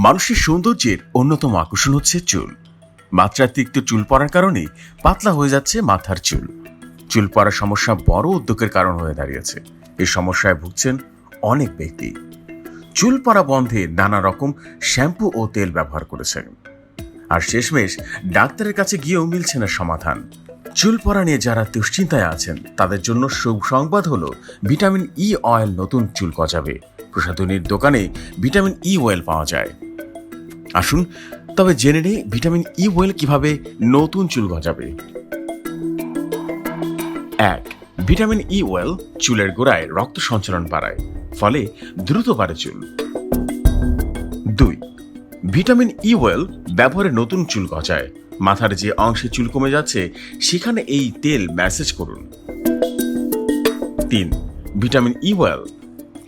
মানুষের সৌন্দর্যের অন্যতম আকর্ষণ হচ্ছে চুল। মাত্রাতিরিক্ত চুল পড়ার কারণে পাতলা হয়ে যাচ্ছে মাথার চুল। চুল পড়ার সমস্যা বড় উদ্যোগের কারণ হয়ে দাঁড়িয়েছে। এই সমস্যায় ভুগছেন অনেক ব্যক্তি। চুল পড়া বন্ধে নানা রকম শ্যাম্পু ও তেল ব্যবহার করেছেন, আর শেষমেশ ডাক্তারের কাছে গিয়েও মিলছে না সমাধান। চুল পড়া নিয়ে যারা দুশ্চিন্তায় আছেন তাদের জন্য সুসংবাদ হলো ভিটামিন ই অয়েল নতুন চুল গজাবে। প্রসাধনীর দোকানে ভিটামিন ই অয়েল পাওয়া যায়। আসুন তবে জেনে নেই ভিটামিন ই অয়েল কিভাবে নতুন চুল গজাবে। 1. ভিটামিন ই অয়েল চুলের গোড়ায় রক্ত সঞ্চালন বাড়ায়, ফলে দ্রুত বাড়ে চুল। 2. ভিটামিন ই অয়েল ব্যবহারে নতুন চুল গজায়। মাথার যে অংশে চুল কমে যাচ্ছে সেখানে এই তেল ম্যাসেজ করুন। 3. ভিটামিন ই অয়েল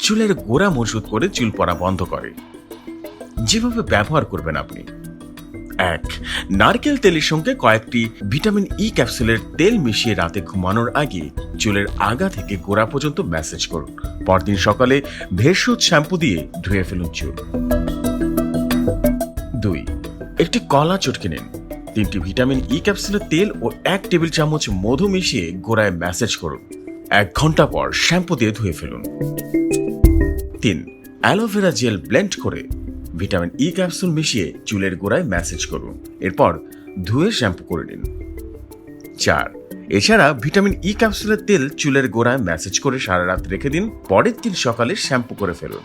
চুলের গোড়া মজবুত করে চুল পড়া বন্ধ করে। যেভাবে ব্যবহার করবেন আপনি: 1. নারকেল তেলের সঙ্গে কয়েকটি ভিটামিন ই ক্যাপসুলের তেল মিশিয়ে রাতে ঘুমানোর আগে চুলের আগা থেকে গোড়া পর্যন্ত ম্যাসেজ করুন। পরদিন সকালে ভেষজ শ্যাম্পু দিয়ে ধুয়ে ফেলুন চুল। 2. একটি কলা চটকে নিন। 3টি ভিটামিন ই ক্যাপসুলের তেল ও 1 টেবিল চামচ মধু মিশিয়ে গোড়ায় ম্যাসেজ করুন। 1 ঘন্টা পর শ্যাম্পু দিয়ে ধুয়ে ফেলুন। 3. অ্যালোভেরা জেল ব্লেন্ড করে ভিটামিন ই ক্যাপসুল মিশিয়ে চুলের গোড়ায় ম্যাসেজ করুন। এরপর ধুয়ে শ্যাম্পু করে নিন। 4. এছাড়া ভিটামিন ই ক্যাপসুলের তেল চুলের গোড়ায় ম্যাসেজ করে সারা রাত রেখে দিন। পরের দিন সকালে শ্যাম্পু করে ফেলুন।